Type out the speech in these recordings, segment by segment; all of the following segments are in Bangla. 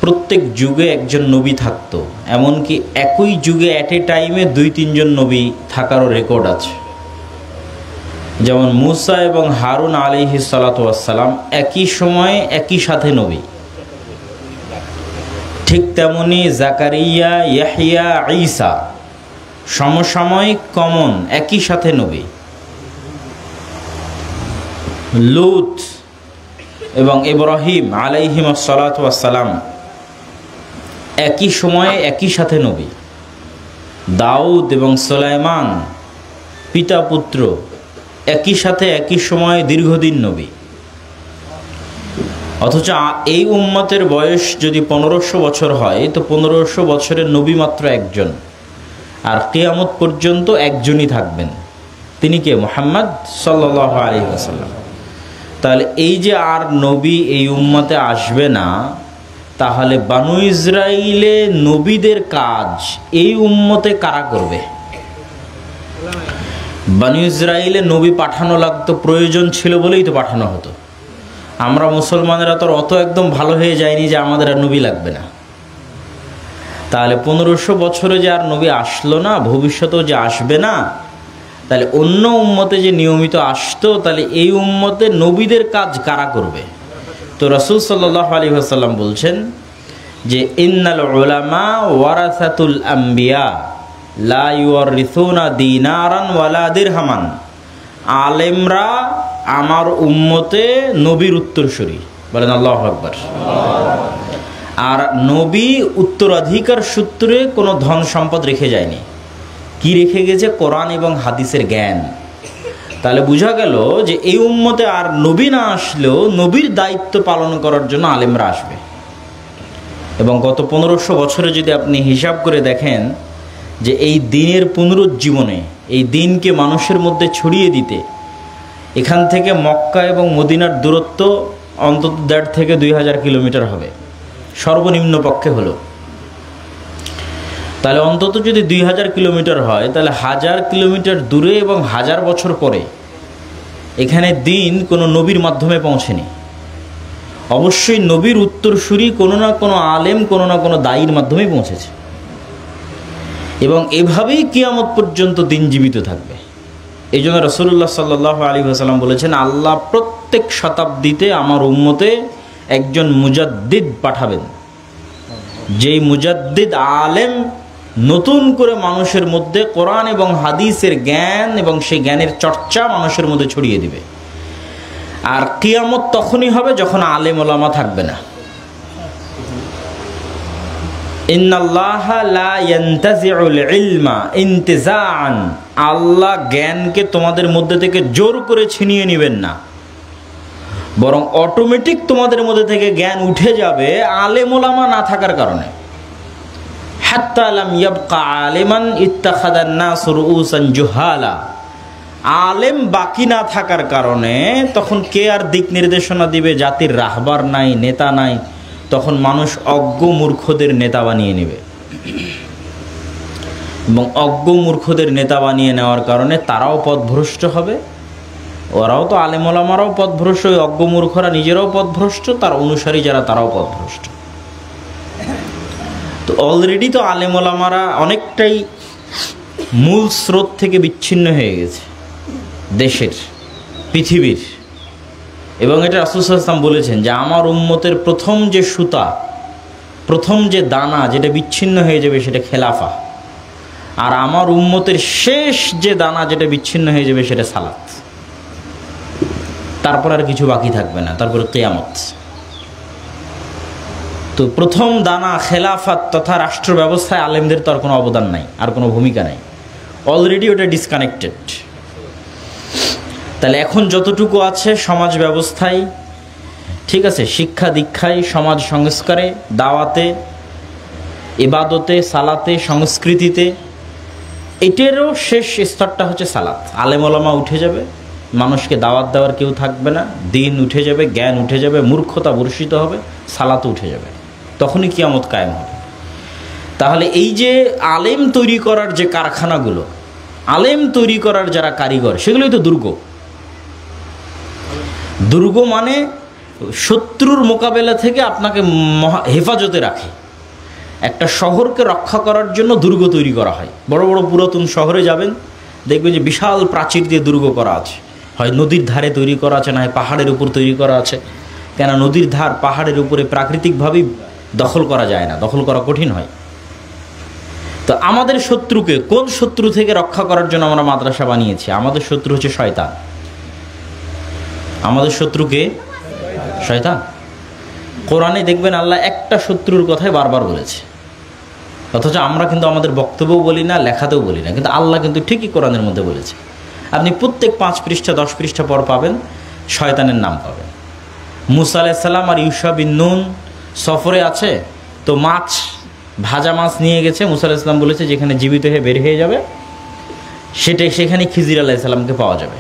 প্রত্যেক যুগে একজন নবী থাকতো, এমনকি একই যুগে অ্যাট এ টাইমে 2-3 জন নবী থাকারও রেকর্ড আছে। যেমন মুসা এবং হারুন আলাইহিস সালাতু ওয়াস সালাম একই সময়ে একই সাথে নবী। ঠিক তেমনি জাকারিয়া, ইয়াহইয়া, ঈসা সমসাময়িক কমন একই সাথে নবী। লূত এবং ইব্রাহিম আলাইহিমুস সালাতু ওয়াস সালাম একই সময়ে একই সাথে নবী। দাউদ এবং সুলাইমান পিতা পুত্র একই সাথে একই সময়ে দীর্ঘদিন নবী। অথচ এই উম্মতের বয়স যদি 1500 বছর হয়, তো 1500 বছরের নবী মাত্র একজন, আর কিয়ামত পর্যন্ত একজনই থাকবেন। তিনি কে? মুহাম্মদ সাল্লাল্লাহু আলাইহি ওয়াসাল্লাম। তাহলে এই যে আর নবী এই উম্মতে আসবে না, তাহলে বানু ইসরাইলে নবীদের কাজ এই উম্মতে কারা করবে? বানু ইসরাইলে নবী পাঠানো লাগতো, প্রয়োজন ছিল বলেই তো পাঠানো হতো। আমরা মুসলমানেরা তো অত একদম ভালো হয়ে যায়নি যে আমাদের আর নবী লাগবে না। তাহলে 1500 বছরে যে আর নবী আসলো না, ভবিষ্যতেও যে আসবে না, তাহলে অন্য উম্মতে যে নিয়মিত আসতো, তাহলে এই উম্মতে নবীদের কাজ কারা করবে? তো রাসূল সাল্লাল্লাহু আলাইহি ওয়াসাল্লাম বলছেন যে ইন্নাল উলামা ওয়ারাসাতুল আম্বিয়া লা ইউরিসুনা দিনারান ওয়ালা দিরহামান। আলেমরা আমার উম্মতে নবীর উত্তরসূরি, বলেন আল্লাহু আকবার। আর নবী উত্তরাধিকার সূত্রে কোনো ধন সম্পদ রেখে যায়নি। কি রেখে গেছে? কোরআন এবং হাদিসের জ্ঞান। তাহলে বোঝা গেল যে এই উম্মতে আর নবী না আসলেও নবীর দায়িত্ব পালন করার জন্য আলেমরা আসবে। এবং গত 1500 বছরে যদি আপনি হিসাব করে দেখেন যে এই দিনের পুনরুজ্জীবনে, এই দিনকে মানুষের মধ্যে ছড়িয়ে দিতে, এখান থেকে মক্কা এবং মদিনার দূরত্ব অন্তত 1.5 থেকে 2000 কিলোমিটার হবে, সর্বনিম্ন পক্ষে হলো। তাহলে অন্তত যদি 2000 কিলোমিটার হয়, তাহলে 1000 কিলোমিটার দূরে এবং 1000 বছর পরে এখানে দিন কোনো নবীর মাধ্যমে পৌঁছেনি। অবশ্যই নবীর উত্তরসূরি কোনো না কোনো আলেম, কোনো না কোনো দায়ীর মাধ্যমেই পৌঁছেছে। এবং এভাবেই কিয়ামত পর্যন্ত দিন জীবিত থাকবে। এই জন্য রাসূলুল্লাহ সাল্লাল্লাহু আলাইহি ওয়াসাল্লাম বলেছেন, আল্লাহ প্রত্যেক শতাব্দীতে আমার উম্মতে একজন মুজাদ্দিদ পাঠাবেন, যেই মুজাদ্দিদ আলেম নতুন করে মানুষের মধ্যে কোরআন এবং হাদিসের জ্ঞান এবং সেই জ্ঞানের চর্চা মানুষের মধ্যে ছড়িয়ে দিবে। আর কিয়ামত তখনই হবে যখন আলেম ওলামা থাকবে না। ইন্নাল্লাহা লা ইয়ান্তাজিউল ইলমা ইন্তিজাআন। আল্লাহ জ্ঞানকে তোমাদের মধ্যে থেকে জোর করে ছিনিয়ে নেবেন না, বরং অটোমেটিক তোমাদের মধ্যে থেকে জ্ঞান উঠে যাবে আলেম ওলামা না থাকার কারণে। হাত্তা লাম ইয়াবকা আলিমান ইত্তাখাদান নাস রুউসান জুহালা। আলেম বাকি না থাকার কারণে তখন কে আর দিক নির্দেশনা দিবে? জাতির রাহবার নাই, নেতা নাই, তখন মানুষ অজ্ঞ মূর্খদের নেতা বানিয়ে নেবে। এবং অজ্ঞ মূর্খদের নেতা বানিয়ে নেওয়ার কারণে তারাও পথভ্রষ্ট হবে, ওরাও তো আলেম ওলামারাও পথভ্রষ্ট, ওই অজ্ঞ মূর্খরা নিজেরাও পথভ্রষ্ট, তার অনুসারী যারা তারাও পথভ্রষ্ট। তো অলরেডি তো আলেম ওলামারা অনেকটাই মূল স্রোত থেকে বিচ্ছিন্ন হয়ে গেছে দেশের, পৃথিবীর। এবং এটা রাসূল সাল্লাল্লাহু আলাইহি ওয়াসাল্লাম বলেছেন যে আমার উম্মতের প্রথম যে সুতা, প্রথম যে দানা যেটা বিচ্ছিন্ন হয়ে যাবে সেটা খেলাফা, আর আমার উম্মতের শেষ যে দানা যেটা বিচ্ছিন্ন হয়ে যাবে সেটা সালাত। তারপর আর কিছু বাকি থাকবে না, তারপরে কিয়ামত। তো প্রথম দানা খেলাফাত তথা রাষ্ট্র ব্যবস্থায় আলেমদের তো আর কোনো অবদান নাই, আর কোনো ভূমিকা নাই, অলরেডি ওটা ডিসকানেক্টেড। তাহলে এখন যতটুকু আছে সমাজ ব্যবস্থায়, ঠিক আছে, শিক্ষা দীক্ষায়, সমাজ সংস্কারে, দাওয়াতে, ইবাদতে, সালাতে, সংস্কৃতিতে, এটারও শেষ স্তরটা হচ্ছে সালাত। আলেম ওলামা উঠে যাবে, মানুষকে দাওয়াত দেওয়ার কেউ থাকবে না, দিন উঠে যাবে, জ্ঞান উঠে যাবে, মূর্খতা বর্ষিত হবে, সালাত উঠে যাবে, তখনই কিয়ামত কায়েম হবে। তাহলে এই যে আলেম তৈরি করার যে কারখানাগুলো, আলেম তৈরি করার যারা কারিগর, সেগুলোই তো দুর্গ। দুর্গ মানে শত্রুর মোকাবেলা থেকে আপনাকে হেফাজতে রাখে। একটা শহরকে রক্ষা করার জন্য দুর্গ তৈরি করা হয়। বড় বড় পুরাতন শহরে যাবেন, দেখবেন যে বিশাল প্রাচীর দিয়ে দুর্গ করা আছে, হয় নদীর ধারে তৈরি করা আছে, না হয় পাহাড়ের উপর তৈরি করা আছে। কেন? নদীর ধার পাহাড়ের উপরে প্রাকৃতিকভাবেই দখল করা যায় না, দখল করা কঠিন হয়। তো আমাদের শত্রুকে কোন শত্রু থেকে রক্ষা করার জন্য আমরা মাদ্রাসা বানিয়েছি? আমাদের শত্রু হচ্ছে শয়তান। আমাদের শত্রুকে শয়তান। কোরআনে দেখবেন আল্লাহ একটা শত্রুর কথাই বারবার বলেছে, অথচ আমরা কিন্তু আমাদের বক্তব্যও বলি না, লেখাতেও বলি না, কিন্তু আল্লাহ কিন্তু ঠিকই কোরআনের মধ্যে বলেছে। আপনি প্রত্যেক 5 পৃষ্ঠা 10 পৃষ্ঠা পর পাবেন শয়তানের নাম পাবেন। মুসা আলাইহিস সালাম আর ইউশা বিন নুন সফরে আছে, তো মাছ, ভাজা মাছ নিয়ে গেছে। মুসা আলাইহিস সালাম বলেছে যেখানে জীবিত হয়ে বের হয়ে যাবে সেখানে খিজির আলাইহিস সালামকে পাওয়া যাবে।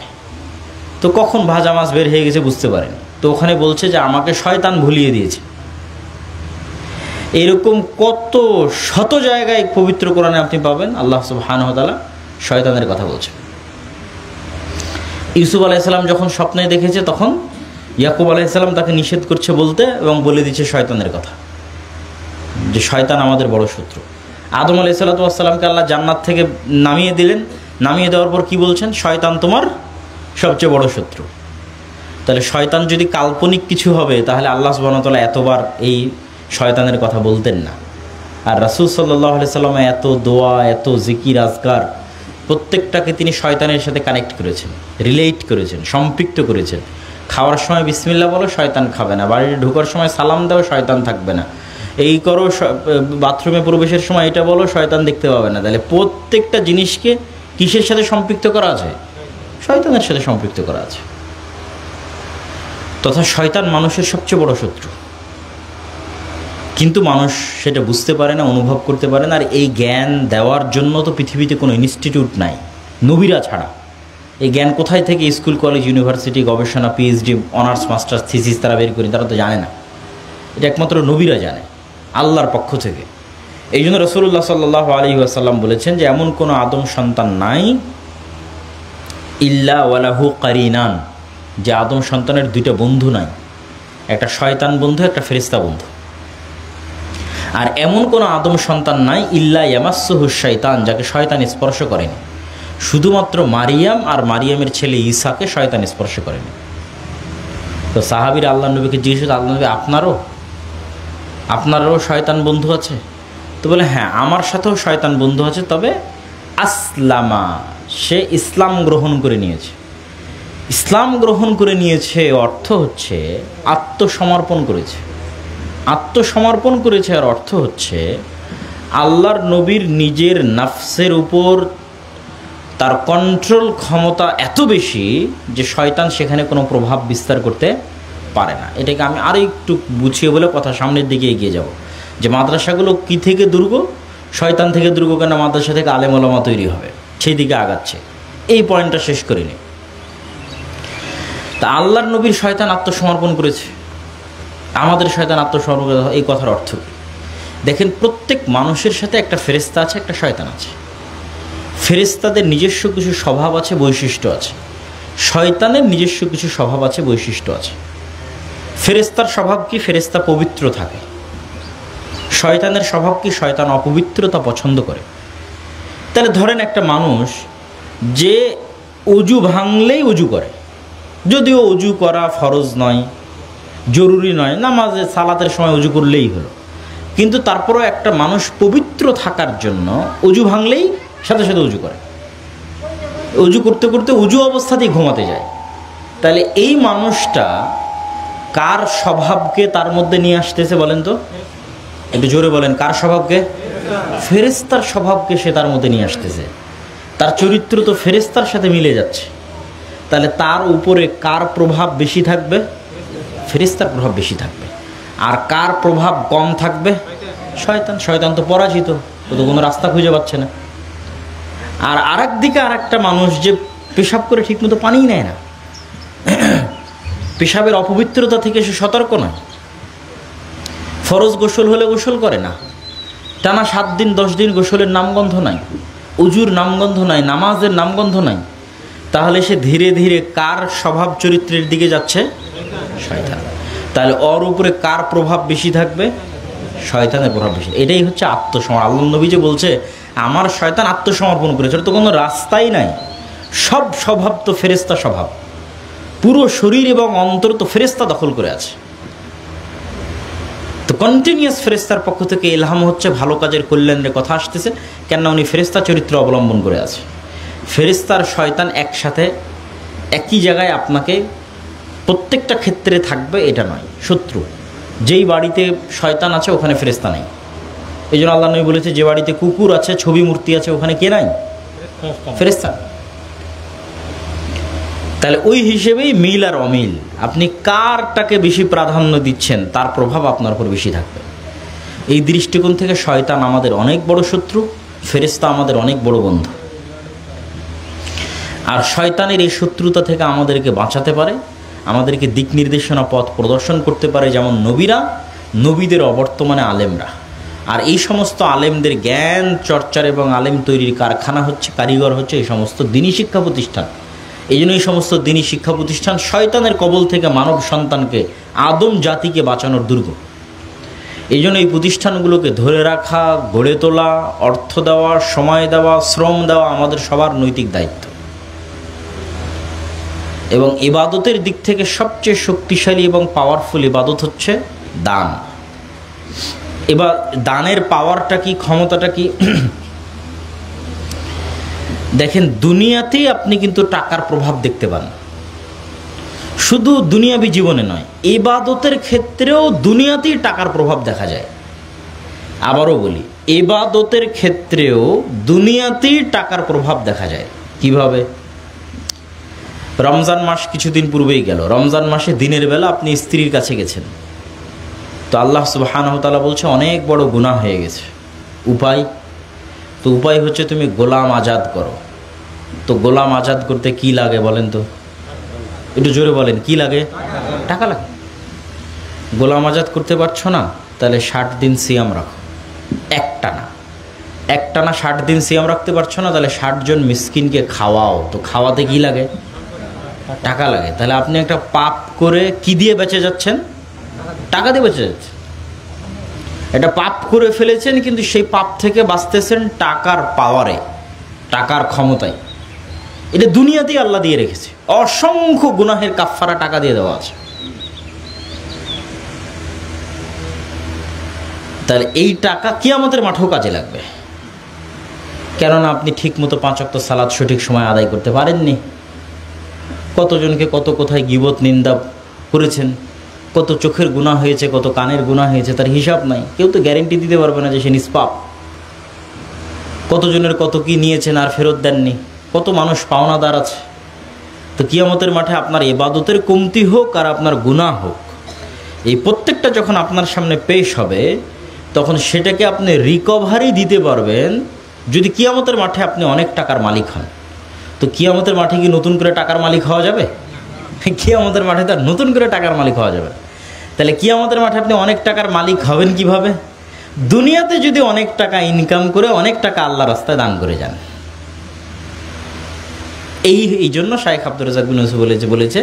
তো কখন ভাজা মাছ বের হয়ে গেছে বুঝতে পারেন, তো ওখানে বলছে যে আমাকে শয়তান ভুলিয়ে দিয়েছে। এরকম কত শত জায়গায় পবিত্র কোরআনে আপনি পাবেন আল্লাহ সুবহানাহু ওয়া তাআলা শয়তানের কথা বলছেন। ইউসুফ আলাইহিস সালাম যখন স্বপ্নে দেখেছে, তখন ইয়াকুব আলাইহিস সালাম তাকে নিষেধ করছে বলতে, এবং বলে দিচ্ছে শয়তানের কথা, যে শয়তান আমাদের বড় শত্রু। আদম আলাইহিস সালামকে আল্লাহ জান্নাত থেকে নামিয়ে দিলেন, নামিয়ে দেওয়ার পর কি বলছেন? শয়তান তোমার সবচেয়ে বড় শত্রু। তাহলে শয়তান যদি কাল্পনিক কিছু হবে, তাহলে আল্লাহ সুবহানাহু ওয়া তাআলা এতবার এই শয়তানের কথা বলতেন না। আর রাসূল সাল্লাল্লাহু আলাইহি সাল্লাম এত দোয়া, এত জিকির আজকার, প্রত্যেকটাকে তিনি শয়তানের সাথে কানেক্ট করেছেন, রিলেট করেছেন, সম্পৃক্ত করেছেন। খাওয়ার সময় বিসমিল্লাহ বলো, শয়তান খাবে না। বাড়িতে ঢোকার সময় সালাম দাও, শয়তান থাকবে না। এই করো, বাথরুমে প্রবেশের সময় এটা বলো, শয়তান দেখতে পাবে না। তাহলে প্রত্যেকটা জিনিসকে কিসের সাথে সম্পৃক্ত করা আছে? শয়তানের সাথে সম্পৃক্ত করা আছে। তথা শয়তান মানুষের সবচেয়ে বড় শত্রু, কিন্তু মানুষ সেটা বুঝতে পারে না, অনুভব করতে পারে না। আর এই জ্ঞান দেওয়ার জন্য তো পৃথিবীতে কোনো ইনস্টিটিউট নাই, নবীরা ছাড়া। এই জ্ঞান কোথায় থেকে স্কুল, কলেজ, ইউনিভার্সিটি, গবেষণা, পিএইচডি, অনার্স, মাস্টার্স, থিসিস তারা বের করি? তারা তো জানে না। এটা একমাত্র নবীরা জানে, আল্লাহর পক্ষ থেকে। এই জন্য রাসূলুল্লাহ সাল্লাল্লাহু আলাইহি ওয়াসাল্লাম বলেছেন যে এমন কোনো আদম সন্তান নাই ইল্লা ওয়ালাহু কারিনান, যে আদম সন্তানের 2টা বন্ধু নাই, একটা শয়তান বন্ধু, একটা ফেরেশতা বন্ধু। আর এমন কোনো আদম সন্তান নাই ইল্লা ইয়ামাসসুহু শাইতান, যাকে শয়তান স্পর্শ করেনি। শুধুমাত্র মারিয়াম আর মারিয়ামের ছেলে ঈসাকে শয়তান স্পর্শ করেনি। তো সাহাবীরা আল্লাহ নবীকে জিজ্ঞেস করলেন, আল্লাহ নবী আপনারও শয়তান বন্ধু আছে? তো বলে হ্যাঁ, আমার সাথেও শয়তান বন্ধু আছে, তবে আসলামা, সে ইসলাম গ্রহণ করে নিয়েছে। ইসলাম গ্রহণ করে নিয়েছে অর্থ হচ্ছে আত্মসমর্পণ করেছে। আত্মসমর্পণ করেছে আর অর্থ হচ্ছে আল্লাহর নবীর নিজের নাফসের উপর তার কন্ট্রোল ক্ষমতা এত বেশি যে শয়তান সেখানে কোনো প্রভাব বিস্তার করতে পারে না। এটাকে আমি আরও একটু বুঝিয়ে বলে কথা সামনের দিকে এগিয়ে যাব, যে মাদ্রাসাগুলো কি থেকে দুর্গ? শয়তান থেকে দুর্গ। কেন? মাদ্রাসা থেকে আলেম ওলামা তৈরি হবে, সেই দিকে আগাচ্ছে। এই পয়েন্টটা শেষ করিনি। তা আল্লাহর নবীর শয়তান আত্মসমর্পণ করেছে, আমাদের শয়তান আত্মসমর্পণ করে। এই কথার অর্থ কি? দেখেন, প্রত্যেক মানুষের সাথে একটা ফেরেশতা আছে, একটা শয়তান আছে। ফেরেশতাদের নিজস্ব কিছু স্বভাব আছে, বৈশিষ্ট্য আছে। শয়তানের নিজস্ব কিছু স্বভাব আছে, বৈশিষ্ট্য আছে। ফেরেশতার স্বভাব কি? ফেরেশতা পবিত্র থাকে। শয়তানের স্বভাব কি? শয়তান অপবিত্রতা পছন্দ করে। তাহলে ধরেন একটা মানুষ যে অজু ভাঙলেই অজু করে, যদিও অজু করা ফরজ নয়, জরুরি নয়, নামাজে সালাতের সময় অজু করলেই হলো, কিন্তু তারপরেও একটা মানুষ পবিত্র থাকার জন্য অজু ভাঙলেই সাথে সাথে অজু করে, অজু করতে করতে অজু অবস্থাতেই ঘুমাতে যায়। তাহলে এই মানুষটা কার স্বভাবকে তার মধ্যে নিয়ে আসতেছে বলেন তো? একটু জোরে বলেন, কার স্বভাবকে? ফেরেশতার স্বভাবকে সে তার মধ্যে নিয়ে আসতেছে। তার চরিত্র তো ফেরেশতার সাথে মিলে যাচ্ছে। তাহলে তার উপরে কার প্রভাব বেশি থাকবে? ফেরেশতার প্রভাব বেশি থাকবে। আর কার প্রভাব কম থাকবে? শয়তান। শয়তান তো পরাজিত, ও তো কোনো রাস্তা খুঁজে পাচ্ছে না। আর আরেক দিকে আরেকটা মানুষ যে পেশাব করে ঠিকমতো পানিই নেয় না, পেশাবের অপবিত্রতা থেকে সে সতর্ক নয়, ফরজ গোসল হলে গোসল করে না, টানা 7 দিন 10 দিন গোসলের নামগন্ধ নাই, উজুর নামগন্ধ নাই, নামাজের নামগন্ধ নাই, তাহলে সে ধীরে ধীরে কার স্বভাব চরিত্রের দিকে যাচ্ছে? শয়তান। তাহলে ওর উপরে কার প্রভাব বেশি থাকবে? শয়তানের প্রভাব বেশি। এটাই হচ্ছে আত্মসমর্পণ। আল্লাহ নবী যে বলছে আমার শয়তান আত্মসমর্পণ করেছে, এটা তো কোনো রাস্তাই নাই। সব স্বভাব তো ফেরেশতা স্বভাব, পুরো শরীর এবং অন্তর তো ফেরেশতা দখল করে আছে। তো কন্টিনিউয়াস ফেরেশতার পক্ষ থেকে ইলহাম হচ্ছে, ভালো কাজের কল্যাণের কথা আসতেছে, কেননা উনি ফেরেশতা চরিত্র অবলম্বন করে আছে। ফেরেশতার শয়তান একসাথে একই জায়গায় আপনাকে প্রত্যেকটা ক্ষেত্রে থাকবে এটা নয়, শত্রু। যেই বাড়িতে শয়তান আছে ওখানে ফেরেশতা নাই। এই জন্য আল্লাহ নবী বলেছে যে বাড়িতে কুকুর আছে, ছবি মূর্তি আছে, ওখানে কে নাই? ফেরেশতা। তাহলে ওই হিসেবেই মিল আর অমিল, আপনি কারটাকে বেশি প্রাধান্য দিচ্ছেন তার প্রভাব আপনার উপর বেশি থাকবে। এই দৃষ্টিকোণ থেকে শয়তান আমাদের অনেক বড় শত্রু, ফেরেশতা আমাদের অনেক বড় বন্ধু। আর শয়তানের এই শত্রুতা থেকে আমাদেরকে বাঁচাতে পারে, আমাদেরকে দিক নির্দেশনা পথ প্রদর্শন করতে পারে যেমন নবীরা, নবীদের অবর্তমানে আলেমরা। আর এই সমস্ত আলেমদের জ্ঞান চর্চার এবং আলেম তৈরির কারখানা হচ্ছে, কারিগর হচ্ছে এই সমস্ত দিনী শিক্ষা প্রতিষ্ঠান। এই জন্য এই সমস্ত দিনী শিক্ষা প্রতিষ্ঠান শয়তানের কবল থেকে মানব সন্তানকে, আদম জাতিকে বাঁচানোর দুর্গ। এই জন্য এই প্রতিষ্ঠানগুলোকে ধরে রাখা, গড়ে তোলা, অর্থ দেওয়া, সময় দেওয়া, শ্রম দেওয়া আমাদের সবার নৈতিক দায়িত্ব। এবং ইবাদতের দিক থেকে সবচেয়ে শক্তিশালী এবং পাওয়ারফুল ইবাদত হচ্ছে দান। এবার দানের পাওয়ারটা কি, ক্ষমতাটা কি? দেখেন, দুনিয়াতেই আপনি কিন্তু টাকার প্রভাব দেখতে পান, শুধু দুনিয়াবী জীবনে নয়, ইবাদতের ক্ষেত্রেও দুনিয়াতেই টাকার প্রভাব দেখা যায়। আবারও বলি, ইবাদতের ক্ষেত্রেও দুনিয়াতেই টাকার প্রভাব দেখা যায়। কিভাবে? রমজান মাস কিছুদিন পূর্বেই গেল। রমজান মাসে দিনের বেলা আপনি স্ত্রীর কাছে গেছেন, তো আল্লাহ সুবহানাহু ওয়া তাআলা বলছে অনেক বড় গুনাহ হয়ে গেছে। উপায়? তো উপায় হচ্ছে তুমি গোলাম আজাদ করো। তো গোলাম আজাদ করতে কি লাগে বলেন তো? একটু জোরে বলেন, কি লাগে? টাকা লাগে। গোলাম আজাদ করতে পারছো না, তাহলে 60 দিন সিয়াম রাখো, একটানা 60 দিন সিয়াম রাখতে পারছো না, তাহলে 60 জন মিসকিনকে খাওয়াও। তো খাওয়াতে কি লাগে? টাকা লাগে। তাহলে আপনি একটা পাপ করে কি দিয়ে বেঁচে যাচ্ছেন? টাকা দিয়ে বেঁচে যাচ্ছেন। এটা পাপ করে ফেলেছেন, কিন্তু সেই পাপ থেকে বাঁচতেছেন টাকার পাওয়ারে, টাকার ক্ষমতায়। এটা দুনিয়াতেই আল্লাহ দিয়ে রেখেছে। অসংখ্য গুনাহের কাফফারা টাকা দিয়ে দেওয়া আছে। তাহলে এই টাকা কিয়ামতের মাঠেও কাজে লাগবে, কেননা আপনি ঠিক মতো 5 ওয়াক্ত সালাত সঠিক সময় আদায় করতে পারেননি। কতজনকে কত কোথায় গীবত নিন্দা করেছেন, কত চোখের গুনাহ হয়েছে, কত কানের গুনাহ হয়েছে, তার হিসাব নাই। কেউ তো গ্যারেন্টি দিতে পারবে না যে সে নিষ্পাপ। কতজনের কত কি নিয়েছেন আর ফেরত দেননি, কত মানুষ পাওনাদার আছে। তো কিয়ামতের মাঠে আপনার ইবাদতের কমতি হোক আর আপনার গুনাহ হোক, এই প্রত্যেকটা যখন আপনার সামনে পেশ হবে, তখন সেটাকে আপনি রিকভারি দিতে পারবেন যদি কিয়ামতের মাঠে আপনি অনেক টাকার মালিক হন। তো কিয়ামতের মাঠে কি নতুন করে টাকার মালিক হওয়া যাবে? কিয়ামতের মাঠে তার নতুন করে টাকার মালিক হওয়া যাবে। তাহলে কিয়ামতের মাঠে আপনি অনেক টাকার মালিক হবেন কিভাবে? দুনিয়াতে যদি অনেক টাকা ইনকাম করে অনেক টাকা আল্লাহ রাস্তায় দান করে যান। এই জন্য শাইখ আব্দুর রাজ্জাক বিন ইউসুফ বলেছে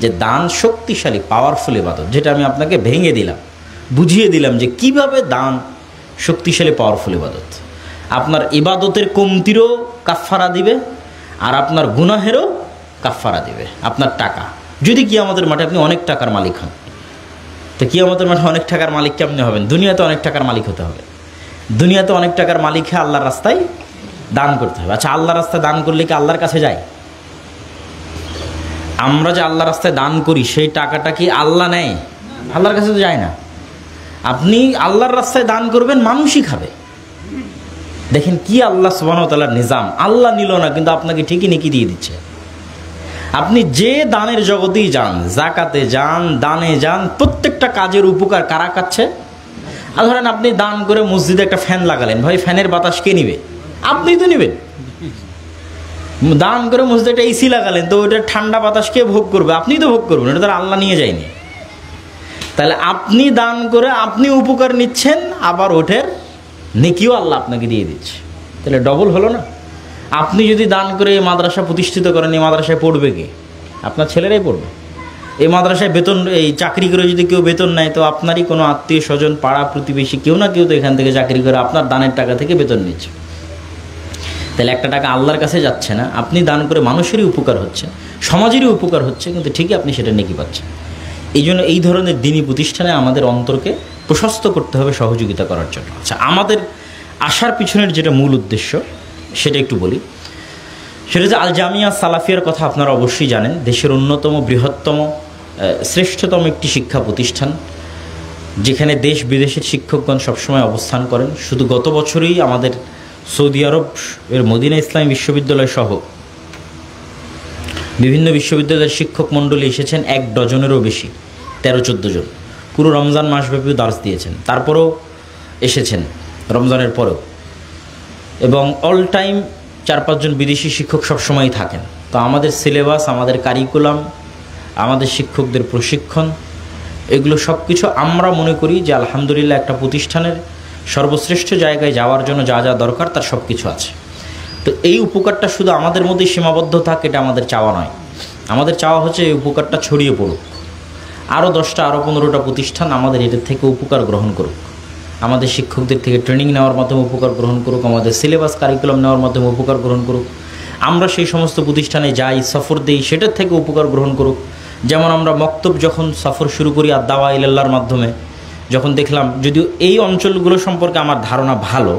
যে দান শক্তিশালী, পাওয়ারফুল ইবাদত। যেটা আমি আপনাকে ভেঙে দিলাম, বুঝিয়ে দিলাম যে কিভাবে দান শক্তিশালী, পাওয়ারফুল ইবাদত। আপনার ইবাদতের কমতিরও কাফফারা দিবে, আর আপনার গুনাহেরও কাফফারা দিবে আপনার টাকা। যদি কিয়ামতের মাঠে আপনি অনেক টাকার মালিক হন, তো কিয়ামতের মাঠে অনেক টাকার মালিক কেমনে হবেন? দুনিয়াতে অনেক টাকার মালিক হতে হবে। দুনিয়াতে অনেক টাকার মালিক হয়ে আল্লাহর রাস্তায় দান করতে হবে। আচ্ছা, আল্লাহর রাস্তায় দান করলে কি আল্লাহর কাছে যায়? আমরা যে আল্লাহর রাস্তায় দান করি সেই টাকাটা কি আল্লাহ নেয়? আল্লাহর কাছে তো যায় না। আপনি আল্লাহর রাস্তায় দান করবেন, মানুষই খাবে। দেখেন কি আল্লাহ সুবহানাহু ওয়া তাআলার নিজাম। আল্লাহ নিল না, কিন্তু আপনাকে ঠিকই নেকি দিয়ে দিচ্ছে। আপনি যে দানের জগতেই যান, জাকাতে যান, দানে যান, প্রত্যেকটা কাজের উপকার কারা কাচ্ছে? আর ধরেন আপনি দান করে মসজিদে একটা ফ্যান লাগালেন, ভাই ফ্যানের বাতাস কে নিবে? আপনিই তো নেবেন। দান করে মসজিদে একটা এসি লাগালেন, তো ওইটা ঠান্ডা বাতাস কে ভোগ করবে? আপনিই তো ভোগ করবেন, ওটা তার আল্লাহ নিয়ে যায়নি। তাহলে আপনি দান করে আপনি উপকার নিচ্ছেন, আবার ওঠের নেকিও আল্লাহ আপনাকে দিয়ে দিচ্ছে। তাহলে ডবল হলো না? আপনি যদি দান করে মাদ্রাসা প্রতিষ্ঠিত করেন, এই মাদ্রাসায় পড়বে কে? আপনার ছেলেরাই পড়বে। এই মাদ্রাসায় বেতন, এই চাকরি করে যদি কেউ বেতন নেয়, তো আপনারই কোনো আত্মীয় স্বজন, পাড়া প্রতিবেশী কেউ না কেউ তো এখান থেকে চাকরি করে আপনার দানের টাকা থেকে বেতন নিচ্ছে। তাহলে একটা টাকা আল্লাহর কাছে যাচ্ছে না, আপনি দান করে মানুষেরই উপকার হচ্ছে, সমাজেরই উপকার হচ্ছে, কিন্তু ঠিকই আপনি সেটা নেকি পাচ্ছেন। এই জন্য এই ধরনের দিনী প্রতিষ্ঠানে আমাদের অন্তরকে প্রশস্ত করতে হবে সহযোগিতা করার জন্য। আচ্ছা, আমাদের আসার পিছনের যেটা মূল উদ্দেশ্য সেটা একটু বলি। সেটা যে আল জামিয়া সালাফিয়ার কথা আপনারা অবশ্যই জানেন, দেশের অন্যতম বৃহত্তম শ্রেষ্ঠতম একটি শিক্ষা প্রতিষ্ঠান, যেখানে দেশ বিদেশের শিক্ষকগণ সবসময় অবস্থান করেন। শুধু গত বছরই আমাদের সৌদি আরব এর মদিনা ইসলামী বিশ্ববিদ্যালয় সহ বিভিন্ন বিশ্ববিদ্যালয়ের শিক্ষক মণ্ডলী এসেছেন 1 ডজনেরও বেশি, 13-14 জন। পুরো রমজান মাসব্যাপী দার্স দিয়েছেন, তারপরেও এসেছেন রমজানের পরেও। এবং অল টাইম 4-5 জন বিদেশি শিক্ষক সবসময়ই থাকেন। তো আমাদের সিলেবাস, আমাদের কারিকুলাম, আমাদের শিক্ষকদের প্রশিক্ষণ, এগুলো সব কিছু আমরা মনে করি যে আলহামদুলিল্লাহ একটা প্রতিষ্ঠানের সর্বশ্রেষ্ঠ জায়গায় যাওয়ার জন্য যা যা দরকার তার সব কিছু আছে। তো এই উপকারটা শুধু আমাদের মধ্যেই সীমাবদ্ধ থাক, এটা আমাদের চাওয়া নয়। আমাদের চাওয়া হচ্ছে এই উপকারটা ছড়িয়ে পড়ুক, আরও 10টা আরও 15টা প্রতিষ্ঠান আমাদের এটার থেকে উপকার গ্রহণ করুক, আমাদের শিক্ষকদের থেকে ট্রেনিং নেওয়ার মাধ্যমে উপকার গ্রহণ করুক, আমাদের সিলেবাস কারিকুলাম নেওয়ার মাধ্যমে উপকার গ্রহণ করুক, আমরা সেই সমস্ত প্রতিষ্ঠানে যাই, সফর দেই, সেটার থেকে উপকার গ্রহণ করুক। যেমন আমরা মক্তব যখন সফর শুরু করি আদ-দাওয়া ইলাল্লাহর মাধ্যমে, যখন দেখলাম, যদিও এই অঞ্চলগুলো সম্পর্কে আমার ধারণা ভালো,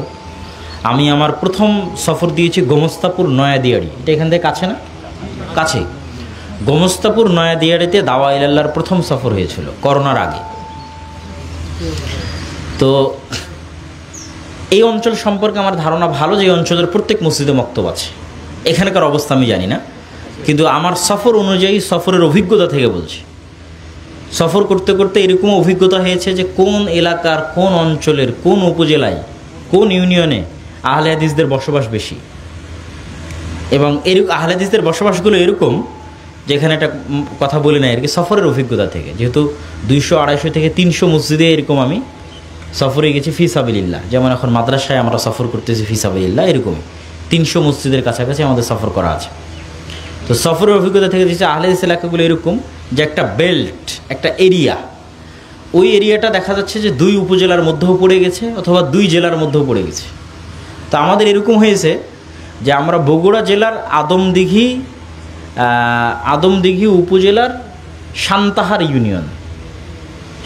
আমি আমার প্রথম সফর দিয়েছি গোমস্তাপুর নয়াদিয়াড়ি, এটা এখান থেকে কাছে না? কাছে। গোমস্তাপুর নয়াদিয়াড়িতে দাওয়া ইলাল্লাহর প্রথম সফর হয়েছিল করোনার আগে। তো এই অঞ্চল সম্পর্কে আমার ধারণা ভালো যে এই অঞ্চলের প্রত্যেক মসজিদে মক্তব আছে। এখানকার অবস্থা আমি জানি না, কিন্তু আমার সফর অনুযায়ী, সফরের অভিজ্ঞতা থেকে বলছি, সফর করতে করতে এরকম অভিজ্ঞতা হয়েছে যে কোন এলাকার, কোন অঞ্চলের, কোন উপজেলায়, কোন ইউনিয়নে আহলে হাদিসদের বসবাস বেশি। এবং এরকম আহলে হাদিসদের বসবাসগুলো এরকম, যেখানে একটা কথা বলি না আর কি, সফরের অভিজ্ঞতা থেকে, যেহেতু 200-250 থেকে 300 মসজিদে এরকম আমি সফরে গেছি ফি সাবিলিল্লাহ। যেমন এখন মাদ্রাসায় আমরা সফর করতেছি ফি সাবিলিল্লাহ, এরকমই 300 মসজিদের কাছাকাছি আমাদের সফর করা আছে। তো সফরের অভিজ্ঞতা থেকে দিচ্ছে আহলে হাদিস এলাকাগুলো এরকম যে একটা বেল্ট, একটা এরিয়া, ওই এরিয়াটা দেখা যাচ্ছে যে 2 উপজেলার মধ্যেও পড়ে গেছে অথবা 2 জেলার মধ্যেও পড়ে গেছে। তো আমাদের এরকম হয়েছে যে আমরা বগুড়া জেলার আদমদিঘি উপজেলার সান্তাহার ইউনিয়ন,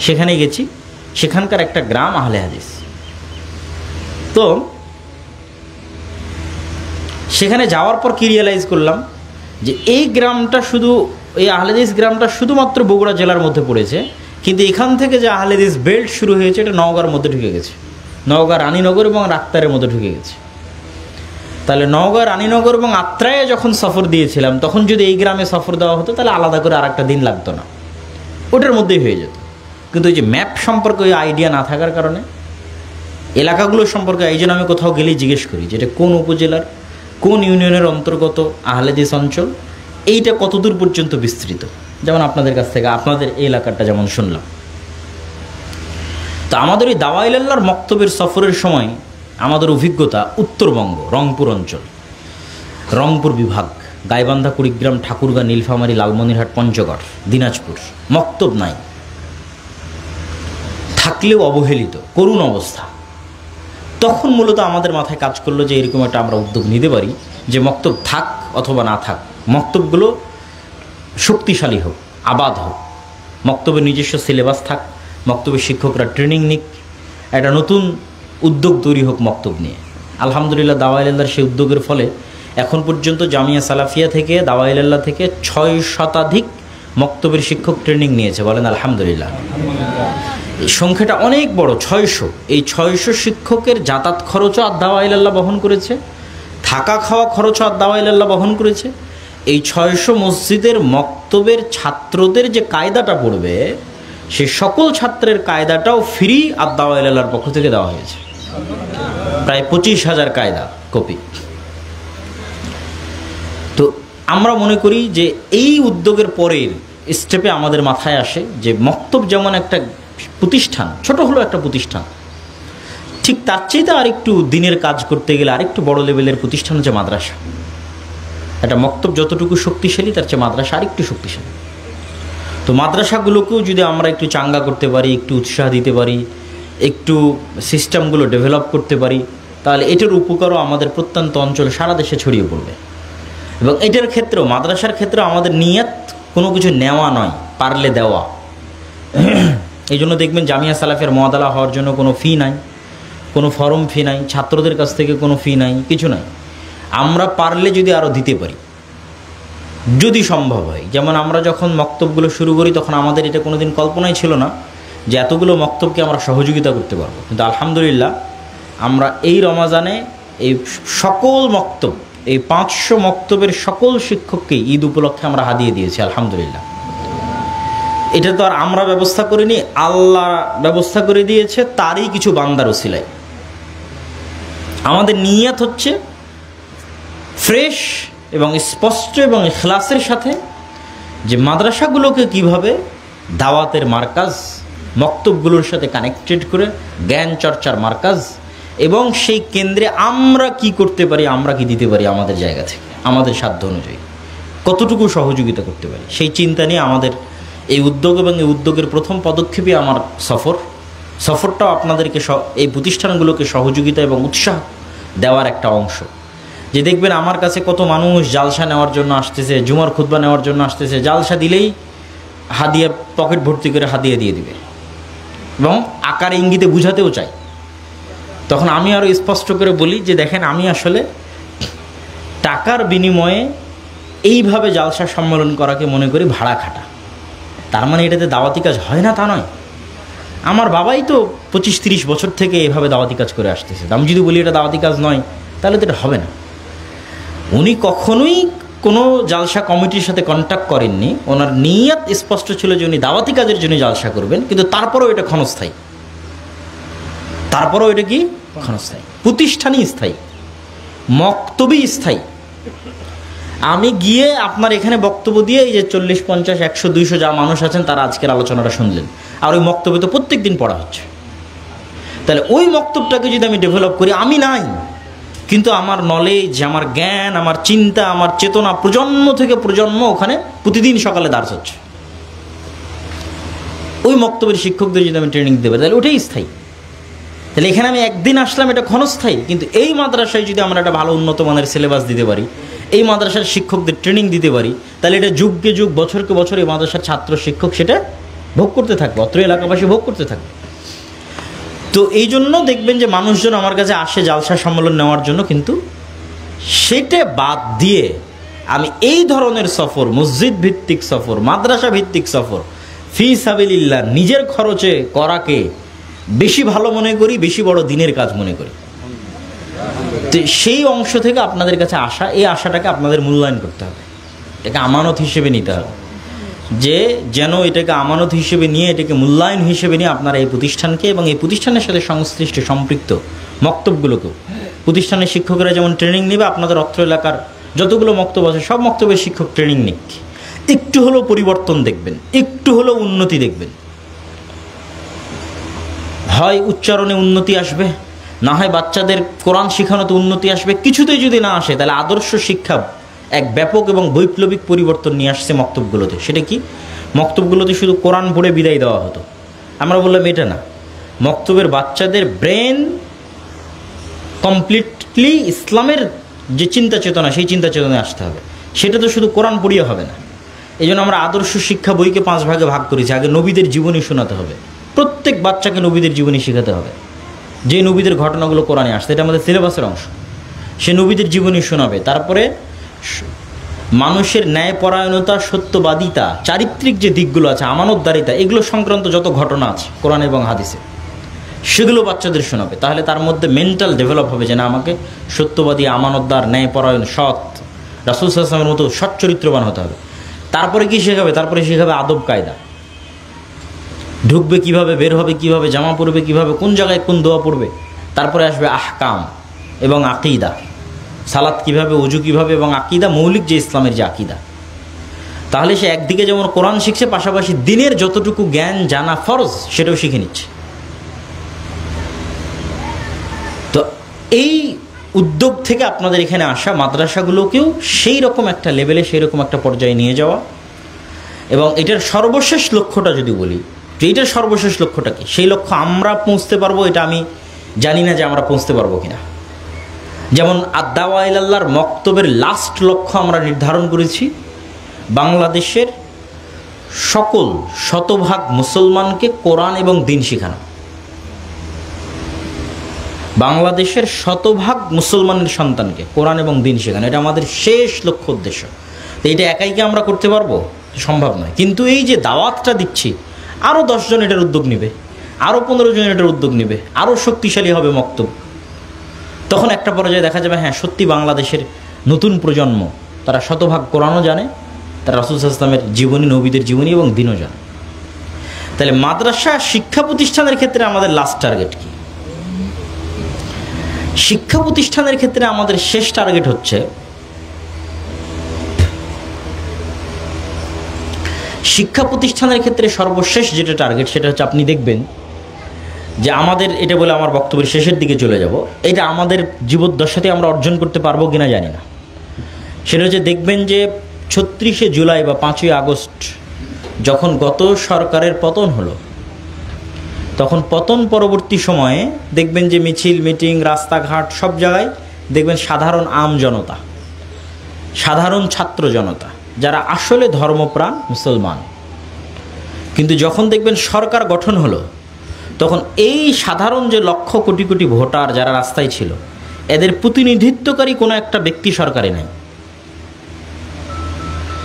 সেখানে গেছি, সেখানকার একটা গ্রাম আহলে হাদিস। তো সেখানে যাওয়ার পর কি রিয়েলাইজ করলাম যে এই গ্রামটা শুধু, এই আহলে হাদিস গ্রামটা শুধুমাত্র বগুড়া জেলার মধ্যে পড়েছে, কিন্তু এখান থেকে যে আহলে হাদিস বেল্ট শুরু হয়েছে এটা নওগাঁর মধ্যে ঢুকে গেছে, নওগাঁ রানীনগর এবং আত্রায়ের মধ্যে ঢুকে গেছে। তাহলে নওগাঁ রানীনগর এবং আত্রায়ে যখন সফর দিয়েছিলাম, তখন যদি এই গ্রামে সফর দেওয়া হতো তাহলে আলাদা করে আরেকটা দিন লাগতো না, ওটার মধ্যেই হয়ে যেত। কিন্তু ওই যে ম্যাপ সম্পর্কে ওই আইডিয়া না থাকার কারণে, এলাকাগুলো সম্পর্কে, এই জন্য আমি কোথাও গেলেই জিজ্ঞেস করি যে এটা কোন উপজেলার, কোন ইউনিয়নের অন্তর্গত আহলে হাদিস অঞ্চল, এইটা কতদূর পর্যন্ত বিস্তৃত। যেমন আপনাদের কাছ থেকে আপনাদের এই এলাকাটা যেমন শুনলাম। তো আমাদের এই দাওয়া ইলাল্লাহর মক্তবের সফরের সময় আমাদের অভিজ্ঞতা উত্তরবঙ্গ, রংপুর অঞ্চল, রংপুর বিভাগ, গাইবান্ধা, কুড়িগ্রাম, ঠাকুরগাঁ, নীলফামারী, লালমনিরহাট, পঞ্চগড়, দিনাজপুর, মক্তব নাই, থাকলেও অবহেলিত, করুণ অবস্থা। তখন মূলত আমাদের মাথায় কাজ করলো যে এরকম একটা আমরা উদ্যোগ নিতে পারি যে মক্তব থাক অথবা না থাক, মক্তবগুলো শক্তিশালী হোক, আবাদ হোক, মক্তবের নিজস্ব সিলেবাস থাক, মক্তবের শিক্ষকরা ট্রেনিং নিক, একটা নতুন উদ্যোগ তৈরি হোক মক্তব নিয়ে। আলহামদুলিল্লাহ দাওয়া ইলাল্লাহর সেই উদ্যোগের ফলে এখন পর্যন্ত জামিয়া সালাফিয়া থেকে, দাওয়া ইলাল্লাহ থেকে 6 শতাধিক মক্তবের শিক্ষক ট্রেনিং নিয়েছে, বলেন আলহামদুলিল্লাহ। এই সংখ্যাটা অনেক বড়, 600। এই 600 শিক্ষকের যাতায়াত খরচও আদ-দাওয়া ইলাল্লাহ বহন করেছে, থাকা খাওয়া খরচও আদ-দাওয়া ইলাল্লাহ বহন করেছে। এই 600 মসজিদের মক্তবের ছাত্রদের যে কায়দাটা পড়বে, সে সকল ছাত্রের কায়দাটাও ফ্রি আদ-দাওয়া ইলাল্লাহর পক্ষ থেকে দেওয়া হয়েছে, প্রায় 25,000 কায়দা কপি। তো আমরা মনে করি যে এই উদ্যোগের পরের স্টেপে আমাদের মাথায় আসে যে মক্তব যেমন একটা প্রতিষ্ঠান, ছোট হলো একটা প্রতিষ্ঠান, ঠিক তার চাইতে আরেকটু দিনের কাজ করতে গেলে আরেকটু বড় লেভেলের প্রতিষ্ঠান হচ্ছে মাদ্রাসা। একটা মক্তব যতটুকু শক্তিশালী, তার চেয়ে মাদ্রাসা আরেকটু শক্তিশালী। তো মাদ্রাসাগুলোকেও যদি আমরা একটু চাঙ্গা করতে পারি, একটু উৎসাহ দিতে পারি, একটু সিস্টেমগুলো ডেভেলপ করতে পারি, তাহলে এটার উপকারও আমাদের প্রত্যন্ত অঞ্চলে সারা দেশে ছড়িয়ে পড়বে। এবং এটার ক্ষেত্রেও, মাদ্রাসার ক্ষেত্রেও আমাদের নিয়ত কোনো কিছু নেওয়া নয়, পারলে দেওয়া। এই জন্য দেখবেন জামিয়া সালাফের মুআদালা হওয়ার জন্য কোনো ফি নাই, কোনো ফর্ম ফি নাই, ছাত্রদের কাছ থেকে কোনো ফি নাই, কিছু নাই। আমরা পারলে যদি আরও দিতে পারি, যদি সম্ভব হয়। যেমন আমরা যখন মক্তবগুলো শুরু করি তখন আমাদের এটা কোনো দিন কল্পনাই ছিল না যে এতগুলো মক্তবকে আমরা সহযোগিতা করতে পারবো, কিন্তু আলহামদুলিল্লাহ আমরা এই রমাজানে এই সকল মক্তব, এই 500 মক্তবের সকল শিক্ষককে ঈদ উপলক্ষে আমরা হাদিয়ে দিয়েছি আলহামদুলিল্লাহ। এটা তো আর আমরা ব্যবস্থা করিনি, আল্লাহ ব্যবস্থা করে দিয়েছে তারই কিছু বান্দার ওসিলায়। আমাদের নিয়ত হচ্ছে ফ্রেশ এবং স্পষ্ট এবং ইখলাসের সাথে যে মাদ্রাসাগুলোকে কিভাবে দাওয়াতের মার্কাজ, মক্তবগুলোর সাথে কানেক্টেড করে জ্ঞান চর্চার মার্কাজ, এবং সেই কেন্দ্রে আমরা কি করতে পারি, আমরা কি দিতে পারি আমাদের জায়গা থেকে, আমাদের সাধ্য অনুযায়ী কতটুকু সহযোগিতা করতে পারি, সেই চিন্তা নিয়ে আমাদের এই উদ্যোগ। এবং এই উদ্যোগের প্রথম পদক্ষেপই আমার সফরটাও আপনাদেরকে এই প্রতিষ্ঠানগুলোকে সহযোগিতা এবং উৎসাহ দেওয়ার একটা অংশ। যে দেখবেন আমার কাছে কত মানুষ জালসা নেওয়ার জন্য আসতেছে, জুমার খুতবা নেওয়ার জন্য আসতেছে, জালসা দিলেই হাদিয়া পকেট ভর্তি করে হাদিয়া দিয়ে দিবে এবং আকার ইঙ্গিতে বুঝাতেও চাই। তখন আমি আরও স্পষ্ট করে বলি যে দেখেন, আমি আসলে টাকার বিনিময়ে এইভাবে জালসা সম্মেলন করাকে মনে করি ভাড়া খাটা। তার মানে এটাতে দাওয়াতি কাজ হয় না তা নয়। আমার বাবাই তো 25-30 বছর থেকে এভাবে দাওয়াতি কাজ করে আসতেছে। আমি যদি বলি এটা দাওয়াতি কাজ নয়, তাহলে তো এটা হবে না। উনি কখনোই কোনো জালসা কমিটির সাথে কন্ট্যাক্ট করেননি। ওনার নিয়ত স্পষ্ট ছিল যে উনি দাওয়াতি কাজের জন্য জালসা করবেন, কিন্তু তারপরেও এটা ক্ষণস্থায়ী, তারপরেও এটা কি ক্ষণস্থায়ী, প্রতিষ্ঠানই স্থায়ী, মক্তবই স্থায়ী। আমি গিয়ে আপনার এখানে বক্তব্য দিয়ে এই যে 40, 50, 100, 200 যা মানুষ আছেন তারা আজকের আলোচনাটা শুনলেন, আর ওই বক্তব্যে তো প্রত্যেক দিন পড়া হচ্ছে। তাহলে ওই বক্তব্যটাকে যদি আমি ডেভেলপ করি, আমি নাই, কিন্তু আমার নলেজ, আমার জ্ঞান, আমার চিন্তা, আমার চেতনা প্রজন্ম থেকে প্রজন্ম ওখানে প্রতিদিন সকালে দাঁড় হচ্ছে। ওই বক্তব্যের শিক্ষকদের যদি আমি ট্রেনিং দিতে পারি তাহলে ওটাই স্থায়ী। তাহলে এখানে আমি একদিন আসলাম, এটা ক্ষণস্থায়ী। কিন্তু এই মাদ্রাসায় যদি আমরা একটা ভালো উন্নত মানের সিলেবাস দিতে পারি, এই মাদ্রাসার শিক্ষকদের ট্রেনিং দিতে পারি, তাহলে এটা যুগকে যুগ, বছরকে বছর এই মাদ্রাসার ছাত্র শিক্ষক সেটা ভোগ করতে থাকবে, অত্র এলাকাবাসী ভোগ করতে থাকবে। তো এই জন্য দেখবেন যে মানুষজন আমার কাছে আসে জালসা সম্মেলন নেওয়ার জন্য, কিন্তু সেটা বাদ দিয়ে আমি এই ধরনের সফর, মসজিদ ভিত্তিক সফর, মাদ্রাসা ভিত্তিক সফর, ফি সাবিলিল্লাহ নিজের খরচে করাকে বেশি ভালো মনে করি, বেশি বড় দিনের কাজ মনে করি। তো সেই অংশ থেকে আপনাদের কাছে আসা, এই আশাটাকে আপনাদের মূল্যায়ন করতে হবে, এটাকে আমানত হিসেবে নিতে হবে, যে যেন এটাকে আমানত হিসেবে নিয়ে, এটাকে মূল্যায়ন হিসেবে নিয়ে আপনারা এই প্রতিষ্ঠানকে এবং এই প্রতিষ্ঠানের সাথে সংশ্লিষ্ট সম্পৃক্ত মক্তবগুলোকেও, প্রতিষ্ঠানের শিক্ষকেরা যেমন ট্রেনিং নেবে, আপনাদের অত্র এলাকার যতগুলো মক্তব আছে সব মক্তবের শিক্ষক ট্রেনিং নিক, একটু হলেও পরিবর্তন দেখবেন, একটু হলেও উন্নতি দেখবেন। হয় উচ্চারণে উন্নতি আসবে, না হয় বাচ্চাদের কোরআন শেখানোতে উন্নতি আসবে। কিছুতেই যদি না আসে, তাহলে আদর্শ শিক্ষা এক ব্যাপক এবং বৈপ্লবিক পরিবর্তন নিয়ে আসছে মক্তবগুলোতে। সেটা কি? মক্তবগুলোতে শুধু কোরআন পড়ে বিদায় দেওয়া হতো। আমরা বললাম এটা না, মক্তবের বাচ্চাদের ব্রেন কমপ্লিটলি ইসলামের যে চিন্তা চেতনা, সেই চিন্তা চেতনায় আসতে হবে। সেটা তো শুধু কোরআন পড়িয়ে হবে না। এই জন্য আমরা আদর্শ শিক্ষা বইকে 5 ভাগে ভাগ করেছি। আগে নবীদের জীবনী শোনাতে হবে, প্রত্যেক বাচ্চাকে নবীদের জীবনী শেখাতে হবে, যে নবীদের ঘটনাগুলো কোরআনে আসছে, এটা আমাদের সিলেবাসের অংশ। সে নবীদের জীবনী শোনাবে। তারপরে মানুষের ন্যায়পরায়ণতা, সত্যবাদিতা, চারিত্রিক যে দিকগুলো আছে, আমানতদারিতা, এগুলো সংক্রান্ত যত ঘটনা আছে কোরআন এবং হাদিসে, সেগুলো বাচ্চাদের শোনাবে। তাহলে তার মধ্যে মেন্টাল ডেভেলপ হবে যে না, আমাকে সত্যবাদী, আমানতদার, ন্যায়পরায়ণ, সৎ, রাসূল সাল্লাল্লাহু আলাইহি ওয়াসাল্লামের মতো সৎ চরিত্রবান হতে হবে। তারপরে কি শেখাবে? তারপরে শেখাবে আদব কায়দা, ঢুকবে কিভাবে, বের হবে কিভাবে, জামা পরবে কিভাবে, কোন জায়গায় কোন দোয়া পড়বে। তারপরে আসবে আহকাম এবং আকিদা, সালাত কিভাবে, ওযু কিভাবে, এবং আকিদা, মৌলিক যে ইসলামের যে আকিদা। তাহলে সে একদিকে যেমন কোরআন শিখছে, পাশাপাশি দিনের যতটুকু জ্ঞান জানা ফরজ সেটাও শিখে নিচ্ছে। তো এই উদ্যোগ থেকে আপনাদের এখানে আসা মাদ্রাসাগুলোকেও সেই রকম একটা লেভেলে, সেই রকম একটা পর্যায়ে নিয়ে যাওয়া, এবং এটার সর্বশেষ লক্ষ্যটা যদি বলি, যে এইটার সর্বশেষ লক্ষ্যটা কি, সেই লক্ষ্য আমরা পৌঁছতে পারবো এটা আমি জানি না যে আমরা পৌঁছতে পারবো কিনা। যেমন আদ-দাওয়া ইলাল্লাহর মক্তবের লাস্ট লক্ষ্য আমরা নির্ধারণ করেছি বাংলাদেশের সকল শতভাগ মুসলমানকে কোরআন এবং দ্বীন শেখানো। বাংলাদেশের শতভাগ মুসলমানের সন্তানকে কোরআন এবং দ্বীন শেখানো, এটা আমাদের শেষ লক্ষ্য উদ্দেশ্য। তো এটা একাই কি আমরা করতে পারবো? সম্ভব নয়। কিন্তু এই যে দাওয়াতটা দিচ্ছি, আরও 10 জন এটার উদ্যোগ নেবে, আরও 15 জন এটার উদ্যোগ নেবে, আরও শক্তিশালী হবে মক্তব। তখন একটা পর্যায়ে দেখা যাবে হ্যাঁ সত্যি বাংলাদেশের নতুন প্রজন্ম তারা শতভাগ কোরআনও জানে, তারা রাসূল সাল্লাল্লাহু আলাইহি ওয়াসাল্লামের জীবনী, নবীদের জীবনী এবং দ্বীনও জানে। তাহলে মাদ্রাসা শিক্ষা প্রতিষ্ঠানের ক্ষেত্রে আমাদের লাস্ট টার্গেট কি? শিক্ষা প্রতিষ্ঠানের ক্ষেত্রে আমাদের শেষ টার্গেট হচ্ছে শিক্ষা প্রতিষ্ঠানের ক্ষেত্রে সর্বশেষ যেটা টার্গেট সেটা হচ্ছে, আপনি দেখবেন যে আমাদের, এটা বলে আমার বক্তব্যের শেষের দিকে চলে যাব, এটা আমাদের জীবদ্দশাতে আমরা অর্জন করতে পারবো কিনা জানি না। সেটা হচ্ছে দেখবেন যে 36শে জুলাই বা 5ই আগস্ট যখন গত সরকারের পতন হলো, তখন পতন পরবর্তী সময়ে দেখবেন যে মিছিল, মিটিং, রাস্তাঘাট সব জায়গায় দেখবেন সাধারণ আম জনতা, সাধারণ ছাত্র জনতা যারা আসলে ধর্মপ্রাণ মুসলমান। কিন্তু যখন দেখবেন সরকার গঠন হলো, তখন এই সাধারণ যে লক্ষ কোটি কোটি ভোটার যারা রাস্তায় ছিল, এদের প্রতিনিধিত্বকারী কোনো একটা ব্যক্তি সরকারে নেই।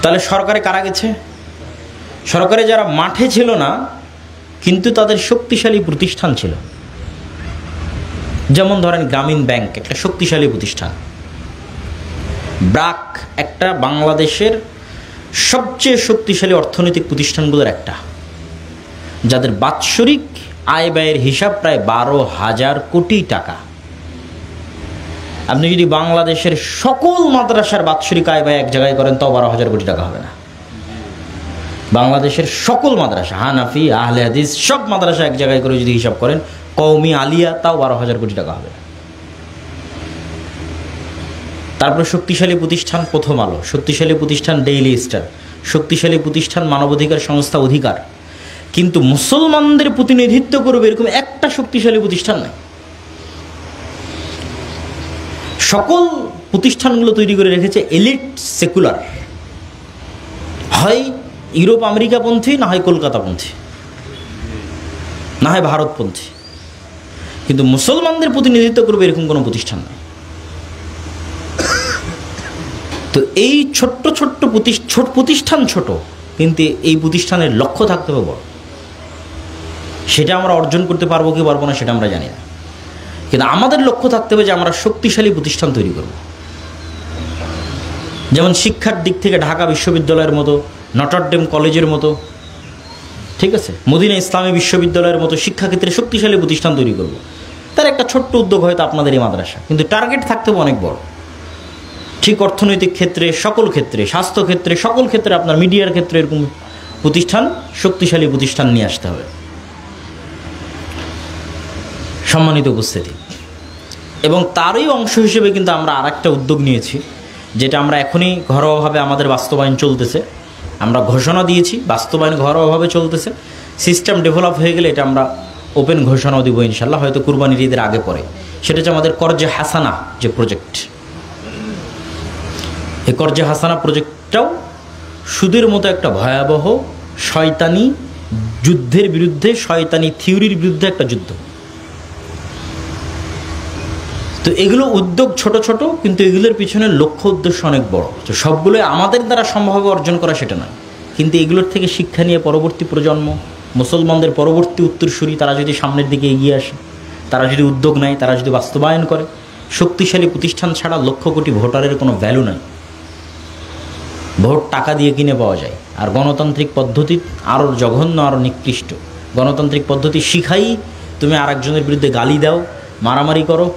তাহলে সরকারে কারা গেছে? সরকারে যারা মাঠে ছিল না কিন্তু তাদের শক্তিশালী প্রতিষ্ঠান ছিল। যেমন ধরেন গ্রামীণ ব্যাংক একটা শক্তিশালী প্রতিষ্ঠান, ব্র্যাক একটা বাংলাদেশের সবচেয়ে শক্তিশালী অর্থনৈতিক প্রতিষ্ঠানগুলোর একটা, যাদের বাৎসরিক আয় ব্যয়ের হিসাব প্রায় 12,000 কোটি টাকা। আপনি যদি বাংলাদেশের সকল মাদ্রাসার বাৎসরিক আয় ব্যয় এক জায়গায় করেন তাও 12,000 কোটি টাকা হবে না। বাংলাদেশের সকল মাদ্রাসা, হানাফি, আহলে হাদিস সব মাদ্রাসা এক জায়গায় করে যদি হিসাব করেন, কওমি, আলিয়া, তাও 12,000 কোটি টাকা হবে। তারপরে শক্তিশালী প্রতিষ্ঠান প্রথম আলো, শক্তিশালী প্রতিষ্ঠান ডেইলি স্টার, শক্তিশালী প্রতিষ্ঠান মানবাধিকার সংস্থা অধিকার। কিন্তু মুসলমানদের প্রতিনিধিত্ব করবে এরকম একটা শক্তিশালী প্রতিষ্ঠান নাই। সকল প্রতিষ্ঠানগুলো তৈরি করে রেখেছে এলিট সেকুলার, হয় ইউরোপ আমেরিকাপন্থী, না হয় কলকাতাপন্থী, না হয় ভারতপন্থী। কিন্তু মুসলমানদের প্রতিনিধিত্ব করবে এরকম কোনো প্রতিষ্ঠান নাই। তো এই ছোট্ট ছোট্ট প্রতিষ্ঠান ছোট, কিন্তু এই প্রতিষ্ঠানের লক্ষ্য থাকতে হবে বড়। সেটা আমরা অর্জন করতে পারবো কি পারবো না সেটা আমরা জানি না, কিন্তু আমাদের লক্ষ্য থাকতে হবে যে আমরা শক্তিশালী প্রতিষ্ঠান তৈরি করব। যেমন শিক্ষার দিক থেকে ঢাকা বিশ্ববিদ্যালয়ের মতো, নটরডেম কলেজের মতো, ঠিক আছে, মদিনা ইসলামী বিশ্ববিদ্যালয়ের মতো শিক্ষাক্ষেত্রে শক্তিশালী প্রতিষ্ঠান তৈরি করব। তার একটা ছোট্ট উদ্যোগ হয়তো আপনাদের এই মাদ্রাসা, কিন্তু টার্গেট থাকতে হবে অনেক বড়। ঠিক অর্থনৈতিক ক্ষেত্রে, সকল ক্ষেত্রে, স্বাস্থ্য ক্ষেত্রে, সকল ক্ষেত্রে, আপনার মিডিয়ার ক্ষেত্রে এরকম প্রতিষ্ঠান, শক্তিশালী প্রতিষ্ঠান নিয়ে আসতে হবে। সম্মানিত উপস্থিতি, এবং তারই অংশ হিসেবে কিন্তু আমরা আরেকটা উদ্যোগ নিয়েছি, যেটা আমরা এখনই ঘরোয়াভাবে আমাদের বাস্তবায়ন চলতেছে। আমরা ঘোষণা দিয়েছি, বাস্তবায়ন ঘরোয়াভাবে চলতেছে। সিস্টেম ডেভেলপ হয়ে গেলে এটা আমরা ওপেন ঘোষণাও দিব ইনশাল্লাহ, হয়তো কুরবানির ঈদের আগে পরে। সেটা হচ্ছে আমাদের কর্জে হাসানা যে প্রজেক্ট। এই কর্জে হাসানা প্রজেক্টটাও সুদের মতো একটা ভয়াবহ শয়তানি যুদ্ধের বিরুদ্ধে, শয়তানি থিওরির বিরুদ্ধে একটা যুদ্ধ। তো এগুলো উদ্যোগ ছোট ছোট, কিন্তু এগুলোর পিছনে লক্ষ্য উদ্দেশ্য অনেক বড়। তো সবগুলো আমাদের দ্বারা সম্ভব অর্জন করা সেটা নয়, কিন্তু এগুলোর থেকে শিক্ষা নিয়ে পরবর্তী প্রজন্ম, মুসলমানদের পরবর্তী উত্তরসূরি, তারা যদি সামনের দিকে এগিয়ে আসে, তারা যদি উদ্যোগ নেয়, তারা যদি বাস্তবায়ন করে, শক্তিশালী প্রতিষ্ঠান ছাড়া লক্ষ কোটি ভোটারের কোনো ভ্যালু নাই। ভোট টাকা দিয়ে কিনে পাওয়া যায়, আর গণতান্ত্রিক পদ্ধতি আরও জঘন্য, আরও নিকৃষ্ট। গণতান্ত্রিক পদ্ধতি শিখাই তুমি আরেকজনের বিরুদ্ধে গালি দাও, মারামারি করো,